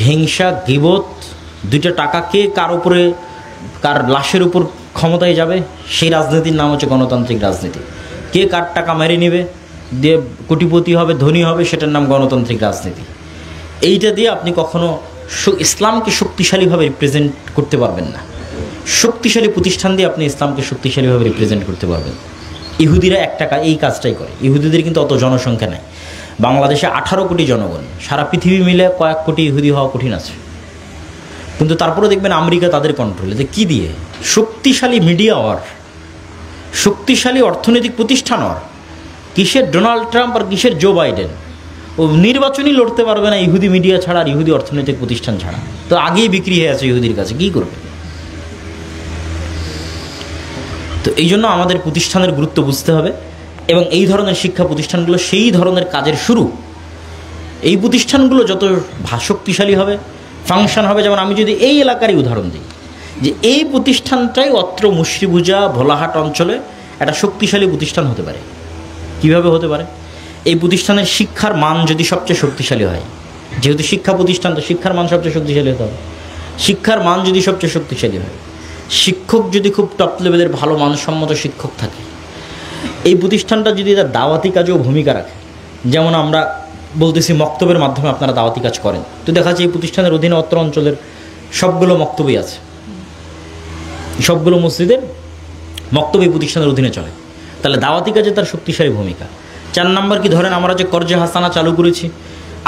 হিংসা, গীবত, দুইটা টাকা কে কার উপরে, কার লাশের উপর ক্ষমতায় যাবে, সেই রাজনীতির নাম হচ্ছে গণতান্ত্রিক রাজনীতি। কে কার টাকা মেরে নেবে, দিয়ে কোটিপতি হবে, ধনী হবে, সেটার নাম গণতান্ত্রিক রাজনীতি। এইটা দিয়ে আপনি কখনো ইসলামকে শক্তিশালীভাবে রিপ্রেজেন্ট করতে পারবেন না। শক্তিশালী প্রতিষ্ঠান দিয়ে আপনি ইসলামকে শক্তিশালীভাবে রিপ্রেজেন্ট করতে পারবেন। ইহুদিরা এই কাজটাই করে। ইহুদিদের কিন্তু অত জনসংখ্যা নাই, বাংলাদেশে 18 কোটি জনগণ, সারা পৃথিবী মিলে কয়েক কোটি ইহুদি হওয়া কঠিন আছে। কিন্তু তারপরে দেখবেন আমেরিকা তাদের কন্ট্রোলে, যে কী দিয়ে? শক্তিশালী মিডিয়া ওর, শক্তিশালী অর্থনৈতিক প্রতিষ্ঠান ওর। কিসের ডোনাল্ড ট্রাম্প আর কিসের জো বাইডেন? ও নির্বাচনই লড়তে পারবে না ইহুদি মিডিয়া ছাড়া আর ইহুদি অর্থনৈতিক প্রতিষ্ঠান ছাড়া। তো আগেই বিক্রি হয়ে আছে ইহুদির কাছে, কী করবে? তো এই জন্য আমাদের প্রতিষ্ঠানের গুরুত্ব বুঝতে হবে, এবং এই ধরনের শিক্ষা প্রতিষ্ঠানগুলো সেই ধরনের কাজের শুরু। এই প্রতিষ্ঠানগুলো যত শক্তিশালী হবে, ফাংশন হবে, যেমন আমি যদি এই এলাকারই উদাহরণ দিই, যে এই প্রতিষ্ঠানটাই অত্র মুশরিভুজা ভোলাহাট অঞ্চলে একটা শক্তিশালী প্রতিষ্ঠান হতে পারে। কিভাবে হতে পারে? এই প্রতিষ্ঠানের শিক্ষার মান যদি সবচেয়ে শক্তিশালী হয়, যেহেতু শিক্ষা প্রতিষ্ঠান, তো শিক্ষার মান সবচেয়ে শক্তিশালী হতে হবে। শিক্ষার মান যদি সবচেয়ে শক্তিশালী হয়, শিক্ষক যদি খুব টপ লেভেলের ভালো মানসম্মত শিক্ষক থাকে, এই প্রতিষ্ঠানটা যদি তার দাওয়াতি কাজেও ভূমিকা রাখে, যেমন আমরা বলতেছি মক্তবের মাধ্যমে আপনারা দাওয়াতি কাজ করেন, তো দেখা যাচ্ছে এই প্রতিষ্ঠানের অধীনে অত্র অঞ্চলের সবগুলো মক্তবই আছে, সবগুলো মসজিদের মক্তব এই প্রতিষ্ঠানের অধীনে চলে, তাহলে দাওয়াতি কাজে তার শক্তিশালী ভূমিকা। 4 নম্বর কি, ধরেন আমরা যে কর্জে হাসানা চালু করেছি,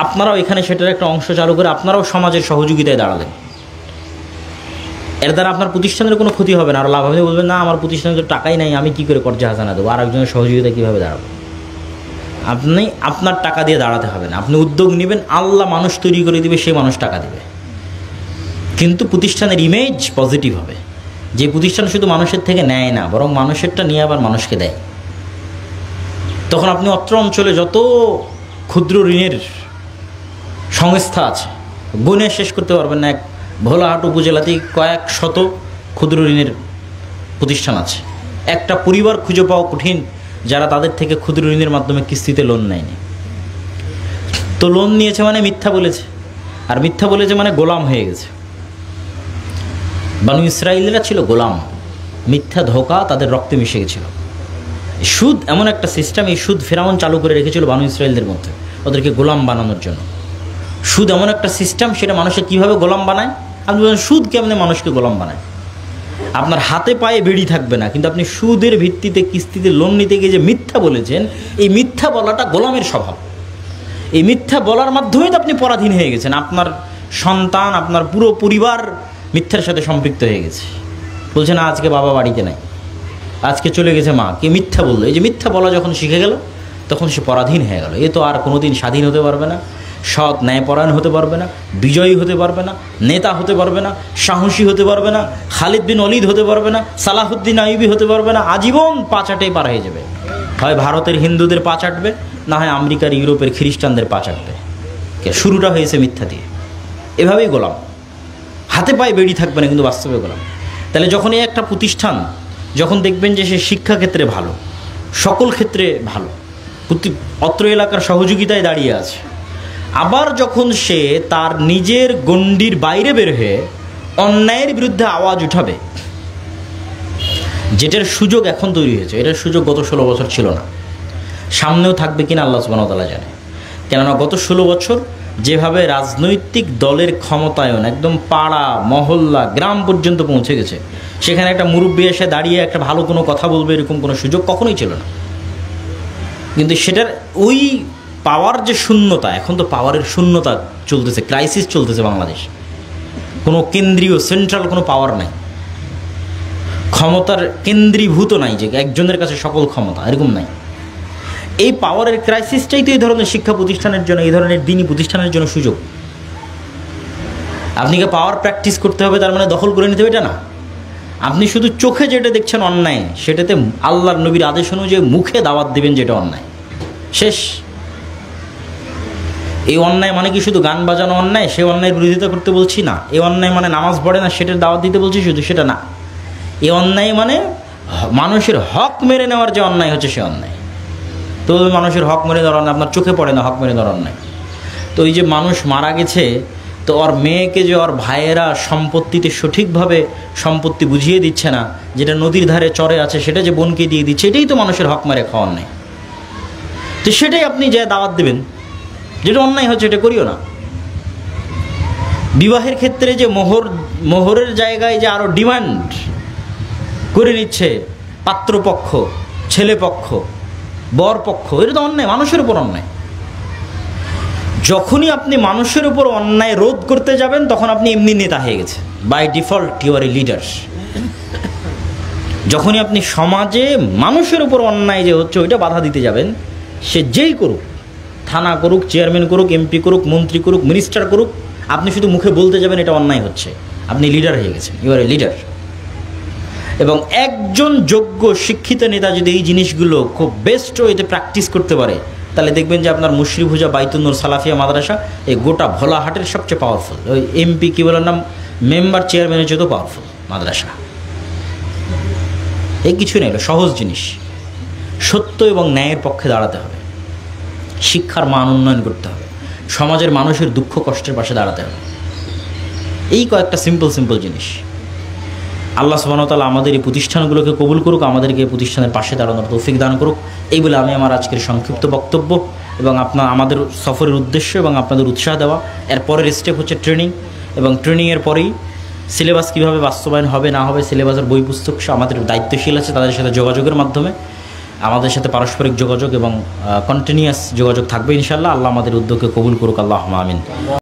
আপনারাও এখানে সেটার একটা অংশ চালু করে আপনারাও সমাজের সহযোগিতায় দাঁড়ালেন, এর দ্বারা আপনার প্রতিষ্ঠানের কোনো ক্ষতি হবে না, আর লাভ হবে। বলবেন না আমার প্রতিষ্ঠানে তো টাকাই নাই, আমি কী করে কর্জে হাসানা দেবো, আর একজনের সহযোগিতা কীভাবে দাঁড়াবো? আপনি আপনার টাকা দিয়ে দাঁড়াতে হবে না, আপনি উদ্যোগ নেবেন, আল্লাহ মানুষ তৈরি করে দিবে, সেই মানুষ টাকা দেবে, কিন্তু প্রতিষ্ঠানের ইমেজ পজিটিভ হবে। যে প্রতিষ্ঠান শুধু মানুষের থেকে নেয় না, বরং মানুষেরটা নিয়ে আবার মানুষকে দেয়, তখন আপনি অত্র অঞ্চলে যত ক্ষুদ্র ঋণের সংস্থা আছে গুণে শেষ করতে পারবেন না। এক ভোলাহাট উপজেলাতেই কয়েক শত ক্ষুদ্র ঋণের প্রতিষ্ঠান আছে, একটা পরিবার খুঁজে পাওয়া কঠিন যারা তাদের থেকে ক্ষুদ্র ঋণের মাধ্যমে কিস্তিতে লোন নেয়নি। তো লোন নিয়েছে মানে মিথ্যা বলেছে, আর মিথ্যা বলেছে মানে গোলাম হয়ে গেছে। বানু ইসরাইলরা ছিল গোলাম, মিথ্যা ধোঁকা তাদের রক্তে মিশে গেছিল। সুদ এমন একটা সিস্টেম, এই সুদ ফেরাউন চালু করে রেখেছিল বানু ইসরাইলদের মধ্যে, ওদেরকে গোলাম বানানোর জন্য। সুদ এমন একটা সিস্টেম, সেটা মানুষের কীভাবে গোলাম বানায়? আপনি বলেন সুদ কেমনে মানুষকে গোলাম বানায়? আপনার হাতে পায়ে বেড়ি থাকবে না, কিন্তু আপনি সুদের ভিত্তিতে কিস্তিতে লোন নিতে গিয়ে যে মিথ্যা বলেছেন, এই মিথ্যা বলাটা গোলামের স্বভাব। এই মিথ্যা বলার মাধ্যমেই তো আপনি পরাধীন হয়ে গেছেন, আপনার সন্তান, আপনার পুরো পরিবার মিথ্যার সাথে সম্পৃক্ত হয়ে গেছে। বলছে না আজকে বাবা বাড়িতে নাই, আজকে চলে গেছে মা, কে মিথ্যা বললো। এই যে মিথ্যা বলা যখন শিখে গেল, তখন সে পরাধীন হয়ে গেল। এ তো আর কোনোদিন স্বাধীন হতে পারবে না, সৎ ন্যায়পরায়ণ হতে পারবে না, বিজয়ী হতে পারবে না, নেতা হতে পারবে না, সাহসী হতে পারবে না, খালিদ বিন ওয়ালিদ হতে পারবে না, সালাহুদ্দিন আইয়ুবী হতে পারবে না। আজীবন পা চাটেই পার হয়ে যাবে। হয় ভারতের হিন্দুদের পা চাটবে, না হয় আমেরিকার ইউরোপের খ্রিস্টানদের পা চাটবে। শুরুটা হয়েছে মিথ্যা দিয়ে। এভাবেই গোলাম, হাতে পায়ে বেড়ি থাকবে না, কিন্তু বাস্তবে গোলাম। তাহলে যখন এই একটা প্রতিষ্ঠান, যখন দেখবেন যে সে শিক্ষাক্ষেত্রে ভালো, সকল ক্ষেত্রে ভালো, অত্র এলাকার সহযোগিতায় দাঁড়িয়ে আছে, আবার যখন সে তার নিজের গণ্ডির বাইরে বের হয়ে অন্যায়ের বিরুদ্ধে আওয়াজ উঠাবে, যেটার সুযোগ এখন তৈরি হয়েছে, এটার সুযোগ গত 16 বছর ছিল না, সামনেও থাকবে কিনা আল্লাহ সুবহানাহু ওয়া তাআলা জানে। কেননা গত 16 বছর যেভাবে রাজনৈতিক দলের ক্ষমতায়ন একদম পাড়া মহল্লা গ্রাম পর্যন্ত পৌঁছে গেছে, সেখানে একটা মুরব্বী এসে দাঁড়িয়ে একটা ভালো কোনো কথা বলবে এরকম কোনো সুযোগ কখনোই ছিল না। কিন্তু সেটার ওই পাওয়ার যে শূন্যতা, এখন তো পাওয়ারের শূন্যতা চলতেছে, ক্রাইসিস চলতেছে বাংলাদেশ। কোনো কেন্দ্রীয় সেন্ট্রাল কোনো পাওয়ার নাই, ক্ষমতার কেন্দ্রীভূত নাই যে একজনের কাছে সকল ক্ষমতা, এরকম নাই। এই পাওয়ারের ক্রাইসিসটাই তো এই ধরনের শিক্ষা প্রতিষ্ঠানের জন্য, এই ধরনের দিনী প্রতিষ্ঠানের জন্য সুযোগ। আপনি কি পাওয়ার প্র্যাকটিস করতে হবে তার মানে দখল করে নিতে হবে এটা না। আপনি শুধু চোখে যেটা দেখছেন অন্যায়, সেটাতে আল্লাহর নবীর আদেশ অনুযায়ী মুখে দাওয়াত দিবেন যেটা অন্যায়, শেষ। এই অন্যায় মানে কি শুধু গান বাজানো অন্যায়, সে অন্যায়ের বিরোধিতা করতে বলছি না। এই অন্যায় মানে নামাজ পড়ে না, সেটার দাওয়াত দিতে বলছি শুধু, সেটা না। এই অন্যায় মানে মানুষের হক মেরে নেওয়ার যে অন্যায় হচ্ছে সে অন্যায়। তো মানুষের হক মেরে দেওয়ার অন্যায় আপনার চোখে পড়ে না, হক মেরে দেওয়ার অন্যায়। তো এই যে মানুষ মারা গেছে, তো ওর মেয়েকে যে ওর ভাইয়েরা সম্পত্তিতে সঠিকভাবে সম্পত্তি বুঝিয়ে দিচ্ছে না, যেটা নদীর ধারে চরে আছে সেটা যে বোনকে দিয়ে দিচ্ছে, এটাই তো মানুষের হক মেরে খাওয়া অন্যায়। তো সেটাই আপনি যে দাওয়াত দেবেন, যেটা অন্যায় হচ্ছে এটা করিও না। বিবাহের ক্ষেত্রে যে মোহরের জায়গায় যে আরও ডিমান্ড করে নিচ্ছে পাত্রপক্ষ, ছেলে পক্ষ, বর পক্ষ, এটা তো অন্যায়, মানুষের উপর অন্যায়। যখনই আপনি মানুষের উপর অন্যায় রোধ করতে যাবেন তখন আপনি এমনি নেতা হয়ে গেছে, by default you are a leader. যখনই আপনি সমাজে মানুষের উপর অন্যায় যে হচ্ছে ওইটা বাধা দিতে যাবেন, সে যেই করুক, থানা করুক, চেয়ারম্যান করুক, এমপি করুক, মন্ত্রী করুক, মিনিস্টার করুক, আপনি শুধু মুখে বলতে যাবেন এটা অন্যায় হচ্ছে, আপনি লিডার হয়ে গেছেন, ইউ আর এ লিডার। এবং একজন যোগ্য শিক্ষিত নেতা যদি এই জিনিসগুলো খুব বেস্ট ওয়েতে প্র্যাকটিস করতে পারে, তাহলে দেখবেন যে আপনার মুশরিফুজা বাইতুন নূর সালাফিয়া মাদ্রাসা এই গোটা ভোলাহাটের সবচেয়ে পাওয়ারফুল, ওই এমপি কী বলার নাম, মেম্বার, চেয়ারম্যানের চেয়েও পাওয়ারফুল মাদ্রাসা। এই কিছুই নেই, সহজ জিনিস। সত্য এবং ন্যায়ের পক্ষে দাঁড়াতে হবে, শিক্ষার মান উন্নয়ন করতে হবে, সমাজের মানুষের দুঃখ কষ্টের পাশে দাঁড়াতে হবে। এই কয়েকটা সিম্পল জিনিস। আল্লাহ সুবহানাহু ওয়া তাআলা আমাদের এই প্রতিষ্ঠানগুলোকে কবুল করুক, আমাদেরকে এই প্রতিষ্ঠানের পাশে দাঁড়ানোর তৌফিক দান করুক। এই বলে আমি আমার আজকের সংক্ষিপ্ত বক্তব্য এবং আমাদের সফরের উদ্দেশ্য এবং আপনাদের উৎসাহ দেওয়া, এর পরের স্টেপ হচ্ছে ট্রেনিং, এবং ট্রেনিংয়ের পরেই সিলেবাস কীভাবে বাস্তবায়ন হবে না হবে, সিলেবাসের বই পুস্তক আমাদের দায়িত্বশীল আছে, তাদের সাথে যোগাযোগের মাধ্যমে আমাদের সাথে পারস্পরিক যোগাযোগ এবং কন্টিনিউয়াস যোগাযোগ থাকবে ইনশাআল্লাহ। আল্লাহ আমাদের উদ্যোগকে কবুল করুক, আল্লাহুম্মা আমিন।